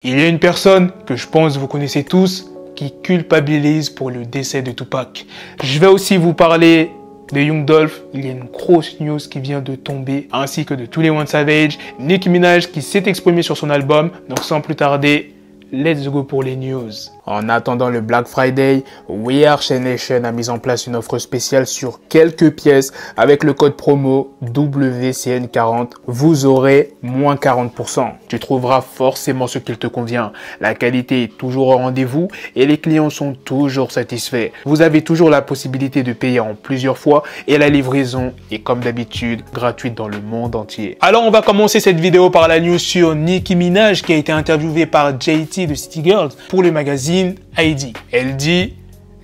Il y a une personne que je pense vous connaissez tous qui culpabilise pour le décès de Tupac. Je vais aussi vous parler de Young Dolph. Il y a une grosse news qui vient de tomber, ainsi que de 21 Savage, Nicki Minaj qui s'est exprimé sur son album. Donc sans plus tarder, let's go pour les news. En attendant le Black Friday, We Are Chain Nation a mis en place une offre spéciale sur quelques pièces avec le code promo WCN40. Vous aurez moins 40%. Tu trouveras forcément ce qu'il te convient. La qualité est toujours au rendez-vous et les clients sont toujours satisfaits. Vous avez toujours la possibilité de payer en plusieurs fois et la livraison est comme d'habitude gratuite dans le monde entier. Alors on va commencer cette vidéo par la news sur Nicki Minaj qui a été interviewée par JT de City Girls pour le magazine ID. Elle dit: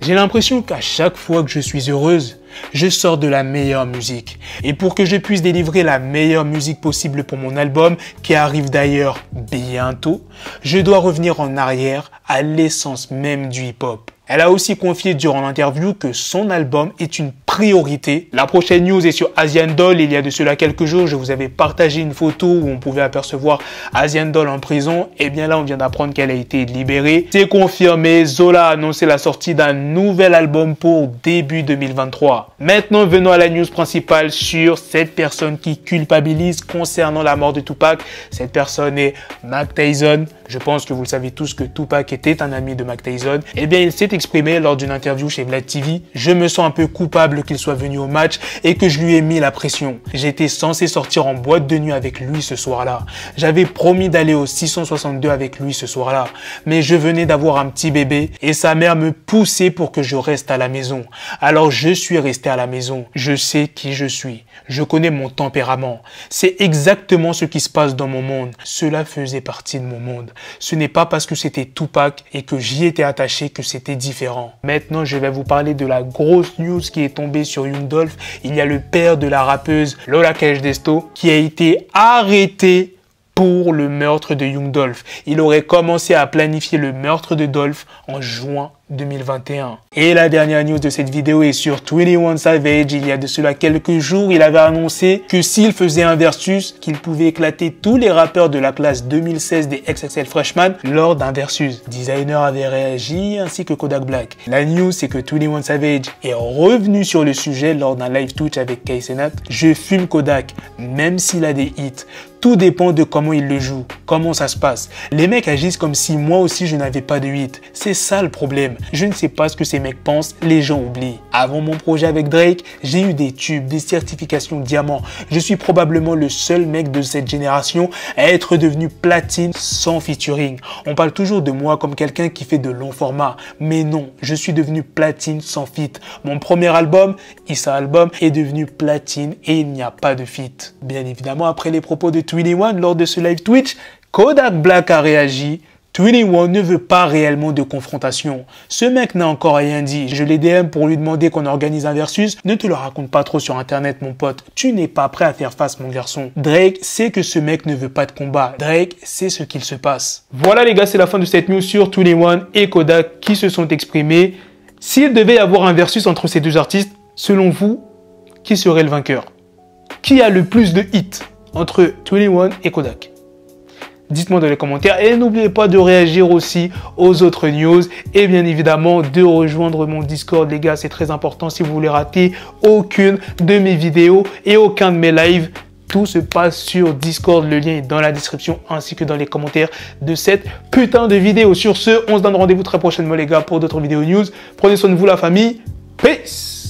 j'ai l'impression qu'à chaque fois que je suis heureuse, je sors de la meilleure musique. Et pour que je puisse délivrer la meilleure musique possible pour mon album, qui arrive d'ailleurs bientôt, je dois revenir en arrière à l'essence même du hip-hop. Elle a aussi confié durant l'interview que son album est une priorité. La prochaine news est sur Asian Doll. Il y a de cela quelques jours, je vous avais partagé une photo où on pouvait apercevoir Asian Doll en prison. Et bien là, on vient d'apprendre qu'elle a été libérée. C'est confirmé, Zola a annoncé la sortie d'un nouvel album pour début 2023. Maintenant, venons à la news principale sur cette personne qui culpabilise concernant la mort de Tupac. Cette personne est Mike Tyson. Je pense que vous le savez tous que Tupac était un ami de Mike Tyson. Eh bien, il s'est exprimé lors d'une interview chez Vlad TV. Je me sens un peu coupable qu'il soit venu au match et que je lui ai mis la pression. J'étais censé sortir en boîte de nuit avec lui ce soir-là. J'avais promis d'aller au 662 avec lui ce soir-là. Mais je venais d'avoir un petit bébé et sa mère me poussait pour que je reste à la maison. Alors je suis resté à la maison. Je sais qui je suis. Je connais mon tempérament. C'est exactement ce qui se passe dans mon monde. Cela faisait partie de mon monde. Ce n'est pas parce que c'était Tupac et que j'y étais attaché que c'était différent. Maintenant, je vais vous parler de la grosse news qui est tombée sur Young Dolph. Il y a le père de la rappeuse Lola Desto qui a été arrêté pour le meurtre de Young Dolph. Il aurait commencé à planifier le meurtre de Dolph en juin 2021. Et la dernière news de cette vidéo est sur 21 Savage. Il y a de cela quelques jours, il avait annoncé que s'il faisait un versus, qu'il pouvait éclater tous les rappeurs de la classe 2016 des XXL Freshman lors d'un versus. Designer avait réagi ainsi que Kodak Black. La news, c'est que 21 Savage est revenu sur le sujet lors d'un live Twitch avec Kaysenat. Je fume Kodak, même s'il a des hits. Tout dépend de comment il le joue, comment ça se passe. Les mecs agissent comme si moi aussi je n'avais pas de hit. C'est ça le problème. Je ne sais pas ce que ces mecs pensent, les gens oublient. Avant mon projet avec Drake, j'ai eu des tubes, des certifications diamant. Je suis probablement le seul mec de cette génération à être devenu platine sans featuring. On parle toujours de moi comme quelqu'un qui fait de longs formats. Mais non, je suis devenu platine sans feat. Mon premier album, Issa Album, est devenu platine et il n'y a pas de feat. Bien évidemment, après les propos de 21 lors de ce live Twitch, Kodak Black a réagi. 21 ne veut pas réellement de confrontation. Ce mec n'a encore rien dit. Je l'ai DM pour lui demander qu'on organise un versus. Ne te le raconte pas trop sur internet, mon pote. Tu n'es pas prêt à faire face, mon garçon. Drake sait que ce mec ne veut pas de combat. Drake sait ce qu'il se passe. Voilà les gars, c'est la fin de cette news sur 21 et Kodak qui se sont exprimés. S'il devait y avoir un versus entre ces deux artistes, selon vous, qui serait le vainqueur? Qui a le plus de hits entre 21 et Kodak? Dites-moi dans les commentaires et n'oubliez pas de réagir aussi aux autres news et bien évidemment de rejoindre mon Discord les gars, c'est très important si vous voulez rater aucune de mes vidéos et aucun de mes lives. Tout se passe sur Discord, le lien est dans la description ainsi que dans les commentaires de cette putain de vidéo. Sur ce, on se donne rendez-vous très prochainement les gars pour d'autres vidéos news. Prenez soin de vous la famille, peace.